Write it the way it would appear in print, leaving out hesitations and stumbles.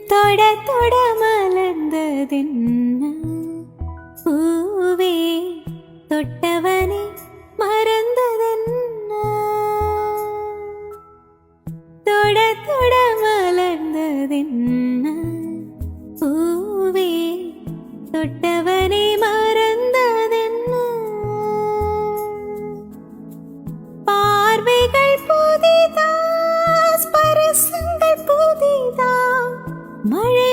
தொட தொட மலர்ந்ததென்ன பூவே தொட்டவனே மறந்ததென்ன தொட தொட மலர்ந்ததென்ன பூவே தொட்டவனே மறந்ததென்ன பார்வைகள் புதிதா ஸ்பரிசங்கள் புதிதா மழை